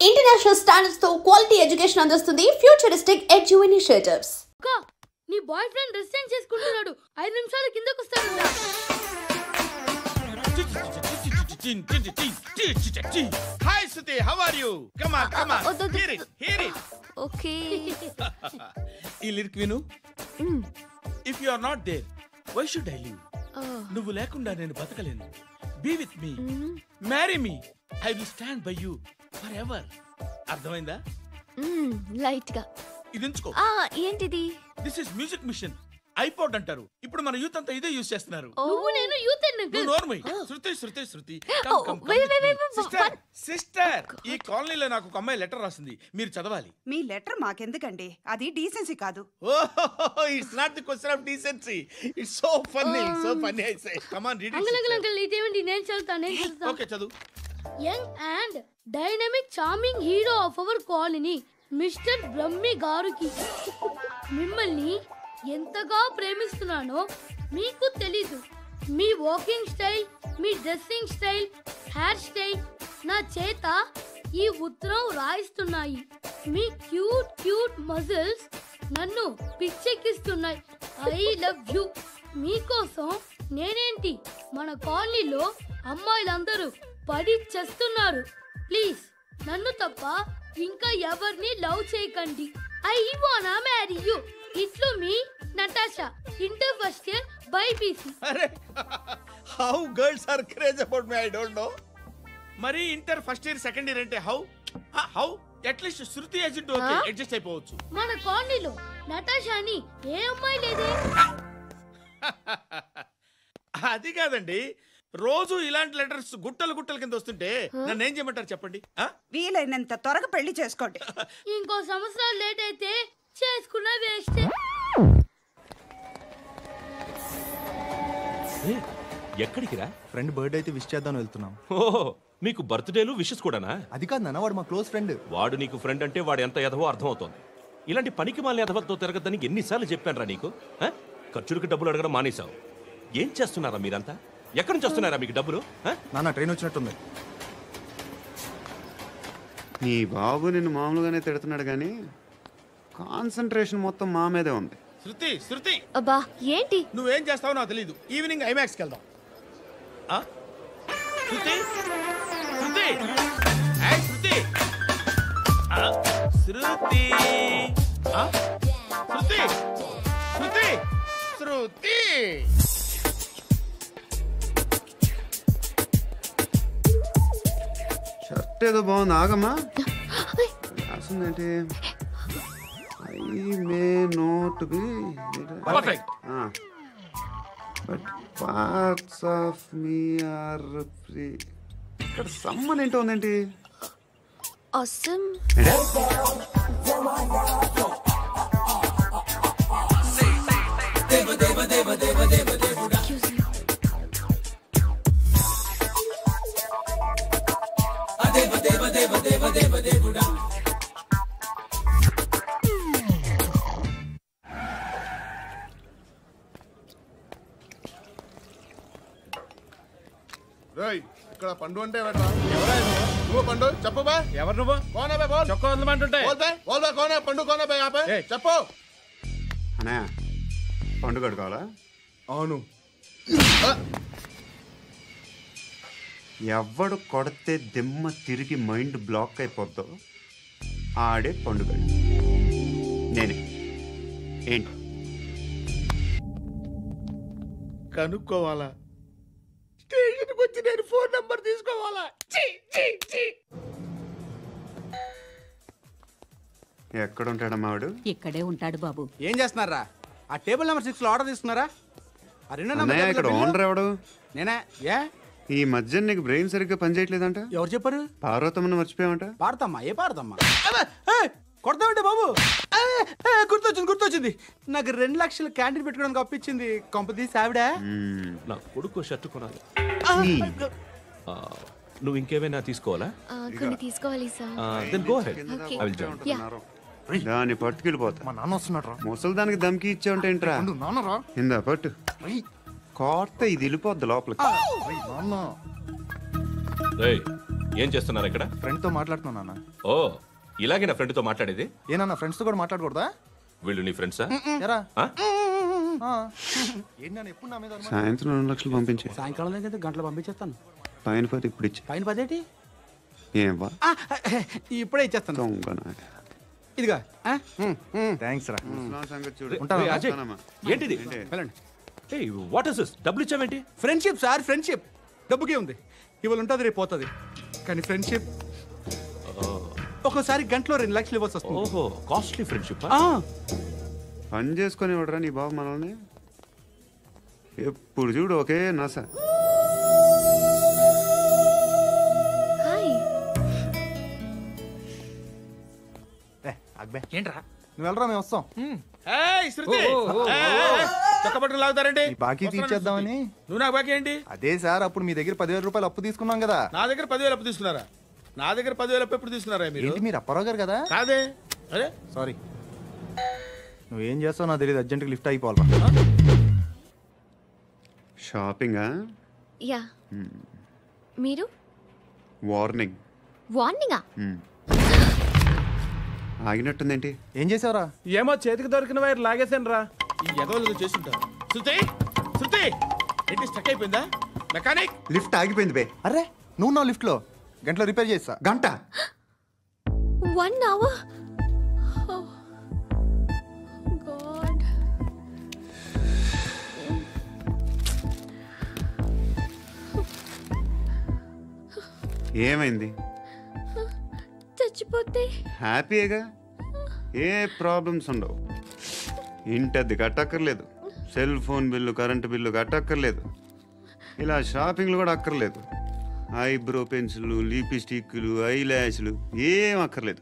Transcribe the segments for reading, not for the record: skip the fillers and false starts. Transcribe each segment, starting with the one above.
International standards తో quality education అందిస్తుంది futuristic edu initiatives. నీ బాయ్ ఫ్రెండ్ డ్రెస్ చేంజ్ చేసుకుంటున్నాడు. 5 నిమిషాలు కిందకు వస్తాడు. Hi Suti, how are you? Come on. Hear it. Okay. ఈ లిరిక్ విను. If you are not there, why should I live? నువ్వు లేకుండా నేను బతకలేను. Be with me. Marry me. I will stand by you forever. అర్థమైందా? Light గా. ఇది ఉంచుకో. ఏంటిది? This is music mission. IPod అంటారు. ఇప్పుడు మన యూత్ అంతా ఇదే యూస్ చేస్తున్నారు. నువ్వు నేను యూత్ శృతి సిస్టర్ ఈ కాలనీలో నాకు ఒక అమ్మాయి లెటర్ రాసింది. మీరు చదవాలి. మీ లెటర్ మాకెందుకండి? అది డీసెన్సీ కాదు. It's not the question of decency. It's so funny I say. Come on read it. Uncle ఇదేంటి? నేను చదువుతాను. ఓకే చదువు. Young and dynamic charming hero of our colony mister Brahmi గారికి మిమ్మల్ని ఎంతగా ప్రేమిస్తున్నానో మీకు తెలీదు. మీ వాకింగ్ స్టైల్, మీ డ్రెస్సింగ్ స్టైల్, హెయిర్ స్టైల్ నా చేత ఈ ఉత్తరం రాయిస్తున్నాయి. మీ క్యూట్ మజిల్స్ నన్ను పిచ్చెక్కిస్తున్నాయి. I love you. మీకోసం నేనేంటి మన కాలనీలో అమ్మాయిలందరూ పడి చేస్తున్నారు. ప్లీజ్ నన్ను తప్ప ఇంకా ఎవరిని లవ్ చేయకండి. ఐ వానా మ్యారీ యూ. ఇట్లు మీ Natasha, inter first year BiPC. అరే how girls are craze about me I don't know. మరి inter first year second year అంటే how at least Shruti agent okay adjust అయిపోవచ్చు. మన కాలనీలో నటాషా అని ఏ అమ్మాయి లేదే. అది కాదండి, రోజు ఇలాంటి లెటర్స్ గుట్టలు కింద వస్తుంటే నన్ను ఏం చేయమంటారు చెప్పండి? వీలైనంత త్వరగా పెళ్లి చేసుకోండి. ఇంకో సంవత్సరాలు లేట్ అయితే చేసుకున్న వేస్ట్. ఎక్కడికి రా? ఫ్రెండ్ బర్త్డే అయితే విష్ చేద్దాం వెళ్తున్నాం. ఓహో, మీకు బర్త్డేలు విషెస్ కూడానా? అది కాదు నాన్న, వాడు మా క్లోజ్ ఫ్రెండ్. వాడు నీకు ఫ్రెండ్ అంటే వాడు ఎంత ఎదవో అర్థమవుతోంది. ఇలాంటి పనికి మాలిన ఎదవలతో తిరగద్దని ఎన్నిసార్లు చెప్పానురా నీకు? ఖర్చులకు డబ్బులు అడగడం మానేశావు. ఏం చేస్తున్నారా మీరంతా? ఎక్కడి నుంచి వస్తున్నారా మీకు డబ్బులు? నాన్న ట్రైన్ వచ్చినట్టుంది. నీ బాబు నిన్ను మామూలుగానే తిడుతున్నాడు కానీ కాన్సంట్రేషన్ మొత్తం మా మీదే ఉంది. శృతి అబ్బా ఏంటి? నువ్వేం చేస్తావో నాకు తెలీదు. ఈవినింగ్ ఐమాక్స్కి వెళ్దాం. శృతి షర్ట్ ఏదో బాగుంది, ఆగమ్మా. రాసిందేంటి? I may not be perfect, but parts of me are free. ఇక్కడ సమ్మన్ ఏంటో ఉందేంటి? awesome. ఇక్కడ పండు అంటే నువ్వు పండు చెప్పు బా. ఎవరు నువ్వు? కోనా బే బోల్. చొక్కా వదలమంటుంటే బోల్ బే కోనా పండు కోనా బే ఆపే చెప్పు. అనే పండు కడుకోవాలా? అవును. ఎవడు కొడితే దిమ్మ తిరిగి మైండ్ బ్లాక్ అయిపోద్దో ఆడే పండుగ. నేనే. ఏంటి కనుక్కోవాలా? స్టేషన్కి వచ్చి నేను ఫోన్ నంబర్ తీసుకోవాలా? ఎక్కడ ఉంటాడమ్మా వాడు? ఇక్కడే ఉంటాడు బాబు. ఏం చేస్తున్నారా? ఆ టేబుల్ నెంబర్ 6 లో ఆర్డర్ తీసుకున్నారా? ఇక్కడ ఓనర్ ఎవడు? నేనే. ఏ ఈ మధ్య నీకు బ్రెయిన్ సరిగ్గా పనిచేయట్లేదంట. ఎవరు చెప్పారు? పార్వతమ్మను మర్చిపోయామంట. పాడతామ్మా? ఏ పాడతామ్మా? కొడతామంటే బాబు. గుర్తొచ్చింది. నాకు 2 లక్షలు క్యాంటీన్ పెట్టుకోవడానికి అప్పించింది కొంపతీసి ఆవిడ. నా కొడుకు షర్ట్ కొనాలి. నువ్వు ఇంకేమైనా తీసుకోవాలా? కొన్ని తీసుకోవాలి sir. Then go ahead. I will join. దాన్ని పట్టుకెళ్ళిపోతా. మా నాన్న వస్తున్నాడు. ముసలి దానికి దమ్కి ఇచ్చావుంటేంట్రా? నాన్నరా ఇందా పట్టు. కోర్త ఇది వెళ్ళిపోద్ది లోపలికి. నాన్న రేయ్ ఏం చేస్తున్నారు ఇక్కడ? ఫ్రెండ్తో మాట్లాడుతున్నా నాన్న. ఓ ఇలాగే నా ఫ్రెండ్తో మాట్లాడేది? ఏనా ఫ్రెండ్స్తో కూడా మాట్లాడకూడదా? వీళ్ళు నీ ఫ్రెండ్సా? ఎరా ఆ? ఏంటి నాన్న ఎప్పుడు నా మీద అనుమానం? సాయంత్రం 2 లక్షలు పంపించే. సాయంకాలం దగ్గర గంటలు పంపించేస్తాను. పైన 10 ఇప్పుడు ఇచ్చే. పైన 10 ఏంటి? ఏం వా ఇప్పుడే ఇచ్చేస్తాను. దొంగనా. ఇదిగా థ్యాంక్స్ రా. ముసలాం సంగతి చూడు. రే, అజయ్, ఏంటిది? వెళ్ళండి. What is this? డబ్బులు ఇచ్చావేంటి? Friendship sir, friendship. డబ్బుకే ఉంది, ఇవాళ ఉంటుంది రేపు పోతుంది. కానీ ఫ్రెండ్షిప్ ఒక్కోసారి గంటలో 2 లక్షలు ఇవ్వాల్సి వస్తుంది. ఓహో, కాస్ట్లీ ఫ్రెండ్షిప్. పని చేసుకొని ఇవ్వడరా నీ బాబు మనల్ని. ఎప్పుడు చూడు ఒకే నస. అక్బే ఏంట్రా? నువ్వు వెళ్ళరా, మేము వస్తాం. ఏయ్, శృతి! చొక్కా పట్టుకుని లాగుతారండి. ఈ బాకీ తీర్చేద్దామని. నువ్వు నాకు బాకీ ఏంటి? అదే సార్, అప్పుడు మీ దగ్గర 10,000 రూపాయలు అప్పు తీసుకున్నాం కదా. నా దగ్గర 10,000 అప్పు తీసుకున్నారా? నా దగ్గర 10,000 అప్పు ఎప్పుడు తీసుకున్నారా మీరు? ఏంటి మీరు అప్పారావు గారు కదా? కాదే. అరే సారీ. నువ్వేం చేస్తావు నాకు తెలియదు, అర్జెంట్గా లిఫ్ట్ అయిపోవాలి. షాపింగా? యా. మీరు? వార్నింగ్. వార్నింగా? ఆగినట్టుందేంటి? ఏం చేసావురా? ఏమో చేతికి దొరికిన వైర్ లాగేసాను రా. ఈ ఎగవలు చేస్తుంటారు. శృతి! శృతి! ఏంటి స్టక్ అయిపోయిందా? మెకానిక్! లిఫ్ట్ ఆగిపోయింది బే. అరే నువ్వు నా లిఫ్ట్లో గంటలో రిపేర్ చేస్తా. గంట? 1 hour? Oh, God. ఏమైంది? చచ్చిపోతే? హ్యాపీగా, ఏ ప్రాబ్లమ్స్ ఉండవు. ఇంటి అద్దె కట్టక్కర్లేదు, cell phone bill, current bill కట్టక్కర్లేదు, ఇలా షాపింగ్లు కూడా అక్కర్లేదు. ఐబ్రో పెన్సిల్లు, లిప్స్టిక్లు, ఐ ల్యాష్లు ఏం అక్కర్లేదు.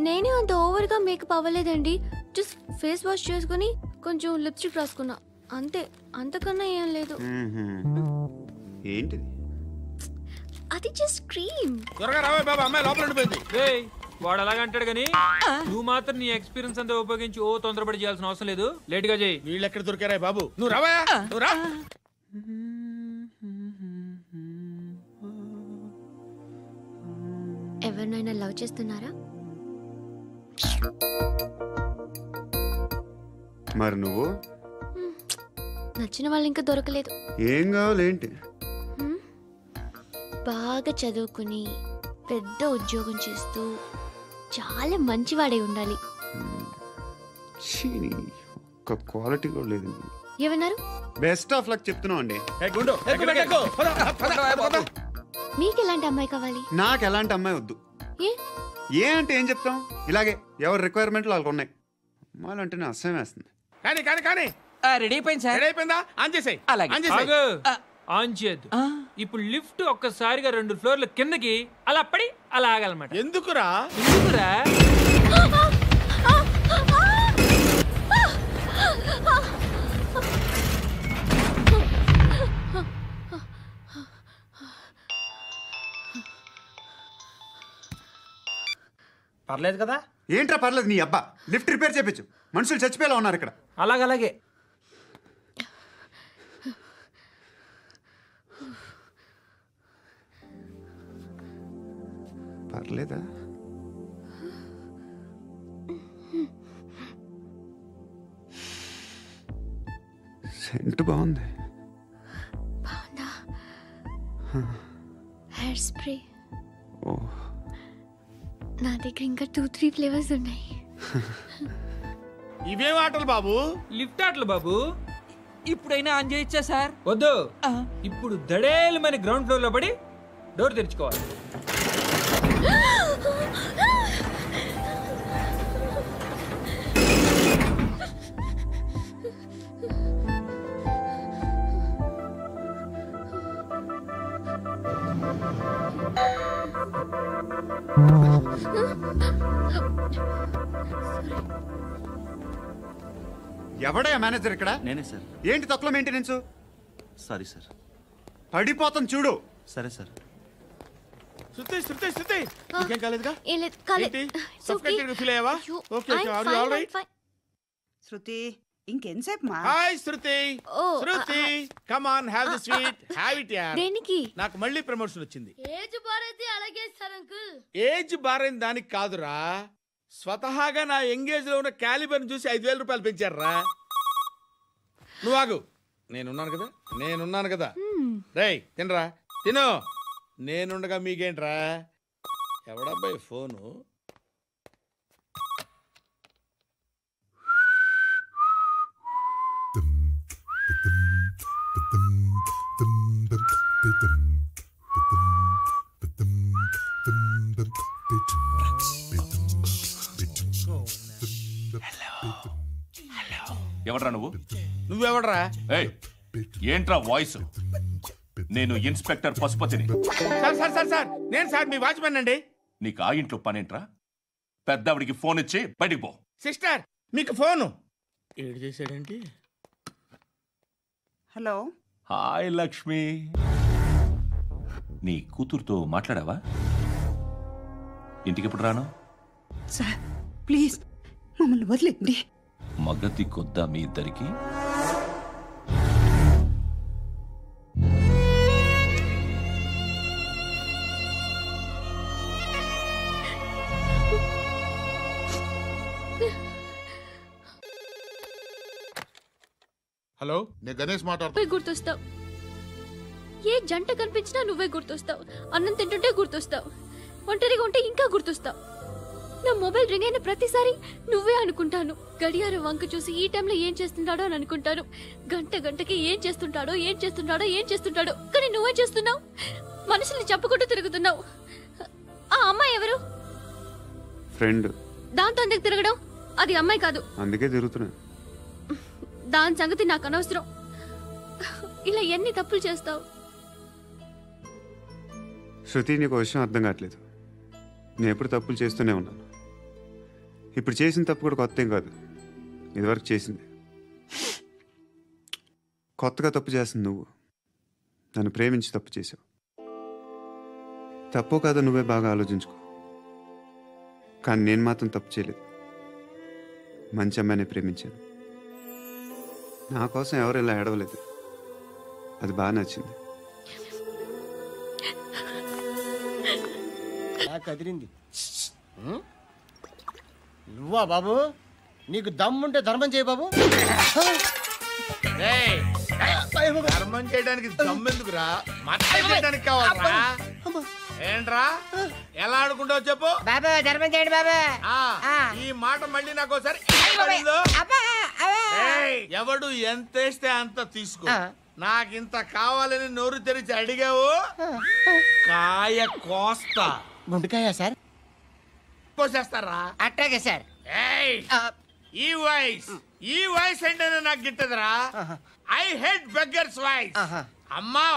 నేనే అంత ఓవర్గా మేకప్ అవ్వలేదండి. జస్ట్ ఫేస్ వాష్ చేసుకుని కొంచెం లిప్స్టిక్ రాసుకున్నా అంతే, అంతకన్నా ఏం లేదు. ఏంటిది? అది జస్ట్ క్రీమ్. త్వరగా రావే బాబా, అమ్మాయి లోపల ఉండిపోయింది. వాడు అలాగ అంటాడు కానీ నువ్వు మాత్రం నీ ఎక్స్పీరియన్స్ అంతా ఉపయోగించి ఓ తొందరపడి చేయాల్సిన అవసరం లేదు. లేట్ గా చేయి. వీళ్ళు ఎక్కడ దొరికారా బాబు? నువ్వు రావా, నువ్వు రా. ఎవరినైనా లవ్ చేస్తున్నారా? మరి నువ్వు? నచ్చిన వాళ్ళు ఇంకా దొరకలేదు. ఏం కావాలి ఏంటి? బాగా చదువుకుని పెద్ద ఉద్యోగం చేస్తూ చాలా మంచివాడై ఉండాలి. ఒక్క క్వాలిటీ కూడా లేదు. ఏమన్నారు? బెస్ట్ ఆఫ్ లక్ చెప్తున్నావు అండి. మీకు ఎలాంటి అమ్మాయి కావాలి? నాకు ఎలాంటి అమ్మాయి వద్దు. ఏ అంటే ఏం చెప్తాం, ఇలాగే ఎవరి రిక్వైర్మెంట్లు వాళ్ళకు ఉన్నాయి. అమ్మాయిలు అంటేనే అసహ్యం వేస్తుంది. కానీ కానీ కానీ రెడీ అయిపోయింది సార్. రెడీ అయిపోయిందా? ఆన్ చేసేయ్. ఆన్ చేయద్దు. ఇప్పుడు లిఫ్ట్ ఒక్కసారిగా 2 ఫ్లోర్ల కిందకి అలా పడి అలా ఆగాలన్నమాట. ఎందుకురా? ఎందుకురా? పర్లేదు కదా? ఏంట్రా పర్లేదు నీ అబ్బా. లిఫ్ట్ రిపేర్ చేయించు, మనుషులు చచ్చిపోయేలా ఉన్నారు ఇక్కడ. అలాగే పర్లేదా? సెంట్ బాగుంది. బాగుందా? Hair spray. ఓ, నా దగ్గర ఇంకా 2-3 ఫ్లేవర్స్ ఉన్నాయి. ఇవేం ఆటలు బాబు? లిఫ్ట్ ఆటలు బాబు. ఇప్పుడైనా ఆన్ చేయొచ్చా సార్? వద్దు. ఇప్పుడు దడేలు మన గ్రౌండ్ ఫ్లోర్ లో పడి డోర్ తెరుచుకోవాలి. ఎవడయ్యా మేనేజర్ ఇక్కడ? నేనే సార్. ఏంటి తక్కువ మెయింటెనెన్స్? Sorry sir. పడిపోతాం చూడు. సరే సార్. శృతి శృతి శృతి, నీకేం కాలేదుగా? ఏం లేదు, కాలేదు. సఫోకేటెడ్ ఫీల్ అయ్యావా? Okay okay, are you all right? Shruti ఇంకెంతసేపు మా hi Shruti. Shruti come on have the sweet. Have it యార్. దేనికి? నాకు మళ్ళీ ప్రమోషన్ వచ్చింది. ఏజ్ బారైతే అలాగే సార్ అంకుల్. ఏజ్ బారైన దానికి కాదురా, స్వతహాగా నా ఎంగేజ్ లో ఉన్న క్యాలిబర్ చూసి 5,000 రూపాయలు పెంచారా. నువ్వు ఆగు, నేనున్నాను కదా. రేయ్ తినరా, తిను. నేనుండగా మీకేంట్రా? ఎవడబ్బాయి ఫోను? ఎవడ్రా నువ్వు? నువ్వెవడ్రా? ఏంట్రా వాయిస్? నేను ఇన్స్పెక్టర్ పశుపతిని. సార్ నేను సార్ మీ వాచ్మెన్ అండి. నీకు ఆ ఇంట్లో పనేంట్రా? పెద్దవిడికి ఫోన్ ఇచ్చి బయటికి పో. సిస్టర్ మీకు ఫోను. ఏడు చేశాడేంటి? హలో. హాయ్ లక్ష్మి. నీ కూతురుతో మాట్లాడావా? ఇంటికి ఎప్పుడు రాను? సార్ ప్లీజ్ మమ్మల్ని వదిలేండి. మగతి కొద్దా మీ ఇద్దరికి? హలో, నేను గణేష్ మాట్లాడుతున్నా. నువ్వే గుర్తొస్తావు. ఏ జంట కనిపించినా నువ్వే గుర్తొస్తావు. అన్నం తింటుంటే గుర్తొస్తావు. ఒంటరిగా ఉంటే ఇంకా గుర్తొస్తావు. నా మొబైల్ రింగ్ అయిన ప్రతిసారి నువ్వే అనుకుంటాను. గడియారం వంక చూసి ఈ టైంలో ఏం చేస్తున్నాడో అని అనుకుంటాను. గంటకి ఏం చేస్తుంటాడో కానీ నువ్వే చేస్తున్నావు. మనుషుల్ని చెప్పుకుంటూ తిరుగుతున్నావు. ఆ అమ్మాయి ఎవరు? ఫ్రెండ్. దాంతో ఎందుకు తిరగడం? అది అమ్మాయి కాదు. అందుకే తిరుగుతున్నా. దాని సంగతి నాకు అనవసరం. ఇలా ఎన్ని తప్పులు చేస్తావు? శృతి, నీకు విషయం అర్థం కావట్లేదు. నేను ఎప్పుడు తప్పులు చేస్తూనే ఉన్నాను. ఇప్పుడు చేసిన తప్పు కూడా కొత్త ఏం కాదు, ఇదివరకు చేసింది. కొత్తగా తప్పు చేస్తుంది నువ్వు. నన్ను ప్రేమించి తప్పు చేసావు. తప్పో కాదో నువ్వే బాగా ఆలోచించుకో. కానీ నేను మాత్రం తప్పు చేయలేదు. మంచి అమ్మాయిని ప్రేమించాను. నా కోసం ఎవరు ఇలా ఏడవలేదు. అది బాగా నచ్చింది. కదిరింది. నువ్వా బాబు? నీకు దమ్ముంటే ధర్మం చేయ బాబు. ధర్మం చేయడానికి దమ్మెందుకురా? మాట్లాడడానికి కావాలరా? ఏంట్రా ఎలా ఆడుకుంటావు చెప్పు. బాబా ధర్మం చేయండి బాబా. ఈ మాట మళ్ళీ నాకు ఒకసారి. ఎవడు ఎంత వేస్తే అంత తీసుకో. నాకింత కావాలని నోరు తెరిచి అడిగావు, కాయ కోస్తా. గుండెకాయ సార్? కోసేస్తారా? అట్టాగే సార్. ఈ వాయిస్ ఏంటనే నాకు గిట్టదురా. I hate beggars voice. అమ్మా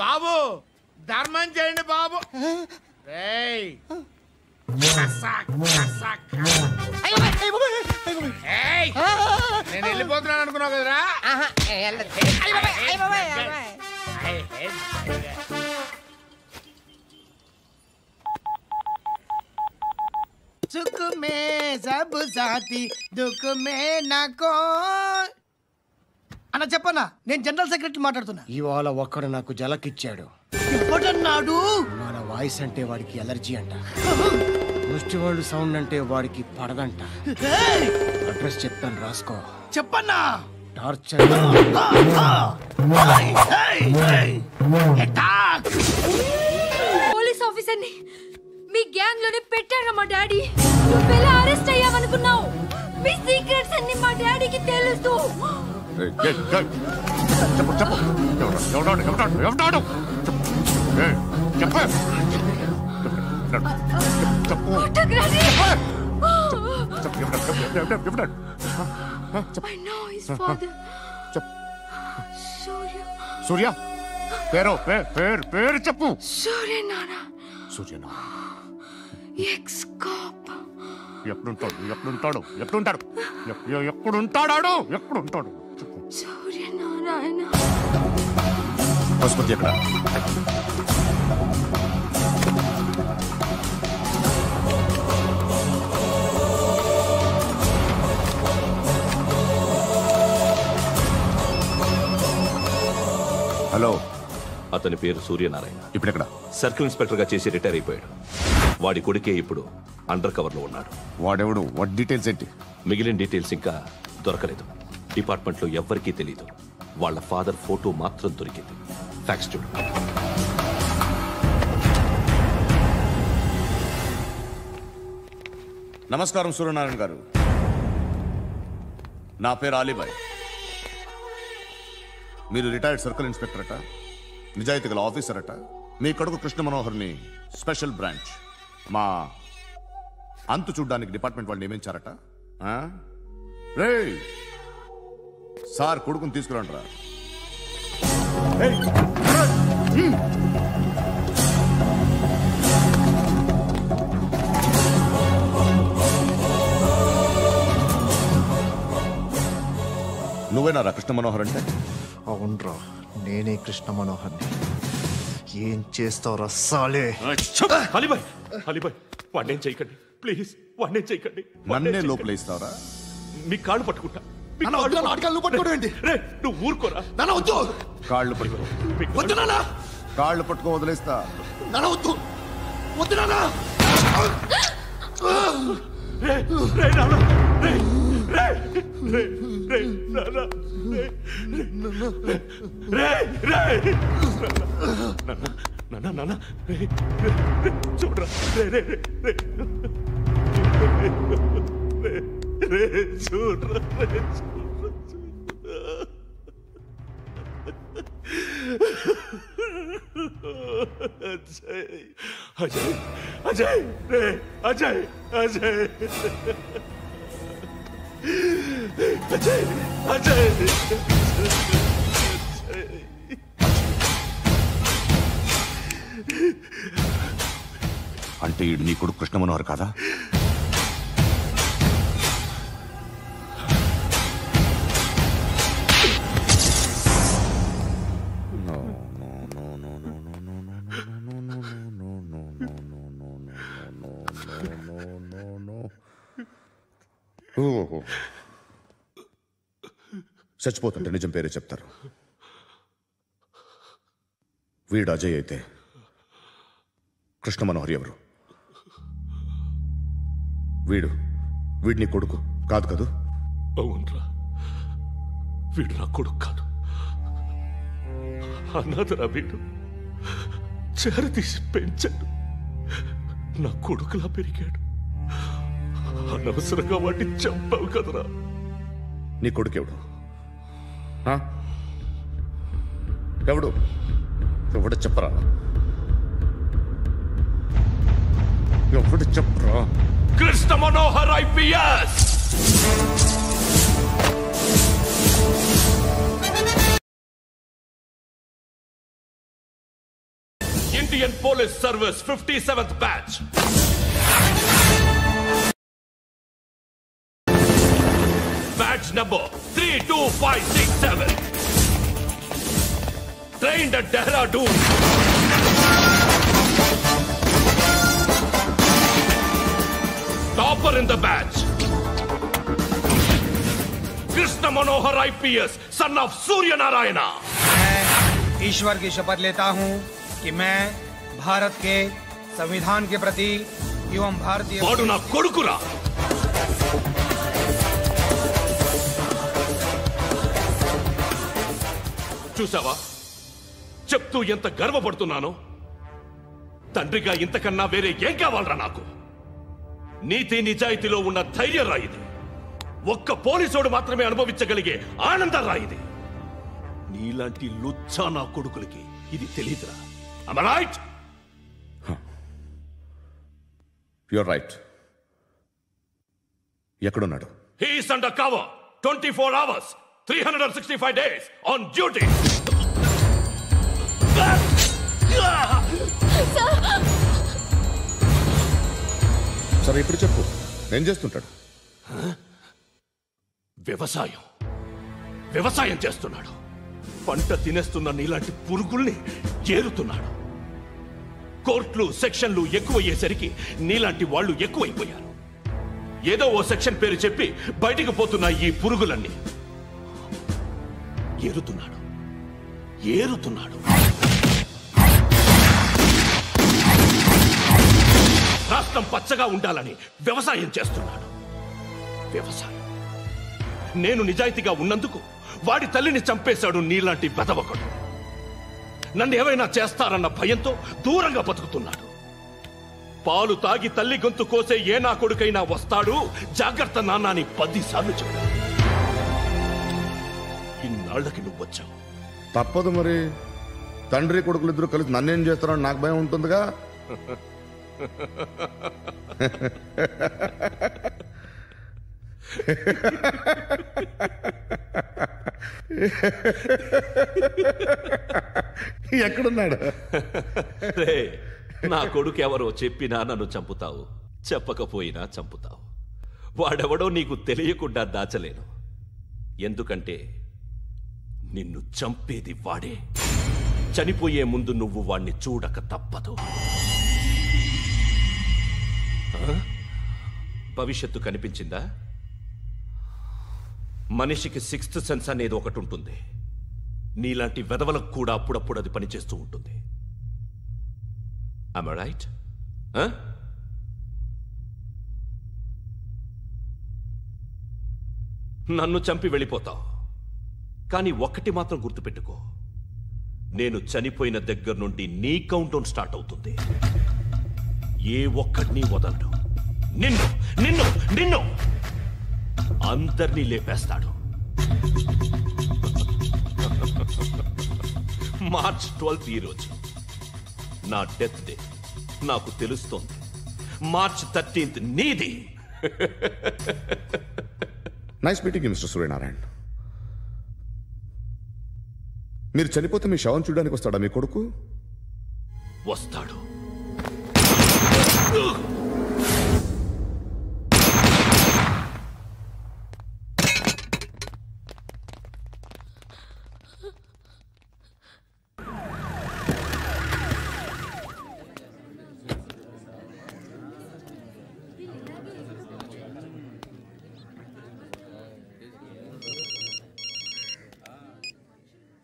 బాబు ధర్మం చేయండి బాబు. నేను వెళ్ళిపోతున్నాను అనుకున్నావు కదరా. सुख में सब साथी दुख में नाको. అన్న చెప్పన్నా, నేను జనరల్ సెక్రటరీ మాట్లాడుతున్నా. ఇవాళ ఒక్కడు నాకు జలకిచ్చాడు. ఎవడన్నాడు? మన వాయిస్ అంటే వాడికి ఎలర్జీ అంట. ముష్టి వాళ్ళు సౌండ్ అంటే వాడికి పడదంట. అడ్రస్ చెప్తాను రాసుకో. చెప్పన్నా. టార్చర్. పోలీస్ ఆఫీసర్ని మీ గ్యాంగ్ లోనే పెట్టారా మా డాడీ. నువ్వెలా అరెస్ట్ అయ్యావనుకున్నావు? మీ సీక్రెట్స్ అన్ని మా డాడీకి తెలుసు. సూర్య పేరు పేరు చెప్పు. సూర్యనారాయణ. Suryanarayana ex cop. ఎక్కడుంటాడు? సూర్యనారాయణ. పశుపతి ఎక్కడ? హలో, అతని పేరు సూర్యనారాయణ. ఇప్పుడెక్కడ? సర్కిల్ ఇన్స్పెక్టర్ గా చేసి రిటైర్ అయిపోయాడు. వాడి కొడుకే ఇప్పుడు అండర్ కవర్ లో ఉన్నాడు. వాడెవడు? వాట్ డీటెయిల్స్ ఏంటి? మిగిలిన డీటెయిల్స్ ఇంకా దొరకలేదు. డిపార్ట్మెంట్ లో ఎవ్వరికీ తెలీదు. వాళ్ళ ఫాదర్ ఫోటో మాత్రం దొరికింది. ఫ్యాక్స్ చూడు. నమస్కారం సూర్యనారాయణ గారు. నా పేరు అలీబాయ్. మీరు రిటైర్డ్ సర్కిల్ ఇన్స్పెక్టర్ అట, నిజాయితీ గల ఆఫీసర్ అట. మీ కొడుకు కృష్ణ మనోహర్ని స్పెషల్ బ్రాంచ్ మా అంతు చూడ్డానికి డిపార్ట్మెంట్ వాళ్ళు నియమించారట. రే సార్, కొడుకుని తీసుకురండి రా. నువ్వేనా కృష్ణ మనోహర్ అంటే? అవునరా, నేనే కృష్ణ మనోహర్ని. ఏం చేస్తావురా సాలే? అలీబాయ్, అలీబాయ్, వాడినేం చేయకండి ప్లీజ్, వాడినేం చేయకండి. నన్నే లోపల ఇస్తావరా? మీ కాళ్ళు పట్టుకుంటా. నువ్వు ఊరుకోరా. కాళ్ళు పట్టుకో. కాళ్ళు పట్టుకో, వదిలేస్తా. చూడరా, అజయ్, అజయ్, అజయ్, అజయ్, అజయ్, అజయ్, అంటే ఈడు నీ కొడుకు కృష్ణ మనోహర్ కాదా? చచ్చిపోతుంటే నిజం పేరే చెప్తారు. వీడు అజయ్ అయితే కృష్ణ మనోహర్ ఎవరు? వీడిని కొడుకు కాదు కదూ? అవునరా, వీడు నా కొడుకు కాదు. అన్నదరా వీడు. చేరతీసి పెంచాడు. నా కొడుకులా పెరిగాడు. అనవసరంగా వాడిని చంపావు కదరా. నీ కొడుకు ఎవడు? ఎవడు? ఎవడు చెప్పరా? ఎవడు చెప్పరా? Krishna Manohar IPS. Indian police service 57th batch. Batch number 32567. Trained at Dehradun. Topper in the batch. Krishna Manohar IPS, son of Surya Narayana. मैं ईश्वर की शपथ लेता हूं कि मैं भारत के संविधान के प्रति एवं भारतीय वाडु ना कोडुकुरा. చూసావా, చెప్తూ ఎంత గర్వపడుతున్నానో. తండ్రిగా ఇంతకన్నా వేరే ఏం కావాలరా నాకు? నీతి నిజాయితీలో ఉన్న ధైర్యం రాయిది. ఒక్క పోలీసోడు మాత్రమే అనుభవించగలిగే ఆనందం రాయిది. నీలాంటి లుచ్చా నా కొడుకులకి ఇది తెలీదురా. Am I right? You're right. ఎక్కడున్నాడు? He is under cover 24 hours 365 days on duty. సరే ఇప్పుడు చెప్పు, ఏం చేస్తుంటాడు? వ్యవసాయం చేస్తున్నాడు. పంట తినేస్తున్న నీలాంటి పురుగుల్ని చేరుతున్నాడు. కోర్టులు సెక్షన్లు ఎక్కువయ్యేసరికి నీలాంటి వాళ్ళు ఎక్కువైపోయారు. ఏదో ఓ సెక్షన్ పేరు చెప్పి బయటికి పోతున్న ఈ పురుగులన్నీ ఏరుతున్నాడు. ఏరుతున్నాడు. రాష్ట్రం పచ్చగా ఉండాలని వ్యవసాయం చేస్తున్నాడు. వ్యవసాయం. నేను నిజాయితీగా ఉన్నందుకు వాడి తల్లిని చంపేశాడు నీలాంటి వెధవకుడు. నన్ను ఏమైనా చేస్తారన్న భయంతో దూరంగా బతుకుతున్నాడు. పాలు తాగి తల్లి గొంతు కోసే ఏ నా కొడుకైనా వస్తాడు, జాగ్రత్త నాన్న అని 10 సార్లు చెప్పాడు. ఇన్నాళ్ళకి నువ్వు వచ్చావు. తప్పదు మరి. తండ్రి కొడుకులు ఇద్దరు కలిసి నన్నేం చేస్తారని నాకు భయం ఉంటుందిగా. ఎక్కడున్నాడు? నా కొడుకు ఎవరో చెప్పినా నన్ను చంపుతావు, చెప్పకపోయినా చంపుతావు. వాడెవడో నీకు తెలియకుండా దాచలేను. ఎందుకంటే నిన్ను చంపేది వాడే. చనిపోయే ముందు నువ్వు వాణ్ణి చూడక తప్పదు. భవిష్యత్తు కనిపించిందా? మనిషికి 6th సెన్స్ అనేది ఒకటి ఉంటుంది. నీలాంటి వెధవలకు కూడా అప్పుడప్పుడు అది పనిచేస్తూ ఉంటుంది. Am I right? నన్ను చంపి వెళ్ళిపోతావు. కానీ ఒక్కటి మాత్రం గుర్తుపెట్టుకో, నేను చనిపోయిన దగ్గర నుండి నీ కౌంటౌన్ స్టార్ట్ అవుతుంది. ఏ ఒక్కడిని వదలడు. నిన్ను నిన్ను నిన్ను అందరినీ లేపేస్తాడు. మార్చ్ 12 ఈ రోజు నా డెత్ డే. నాకు తెలుస్తోంది. మార్చ్ 13 నీది. Nice meeting mister Suryanarayana. మీరు చనిపోతే మీ శవం చూడడానికి వస్తాడా మీ కొడుకు? వస్తాడు.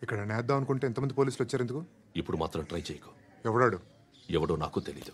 ఇక్కడ నేద్దాం అనుకుంటే ఎంతమంది పోలీసులు వచ్చారు ఎందుకు? ఇప్పుడు మాత్రం ట్రై చేయకు. ఎవడాడు? ఎవడో నాకు తెలీదు.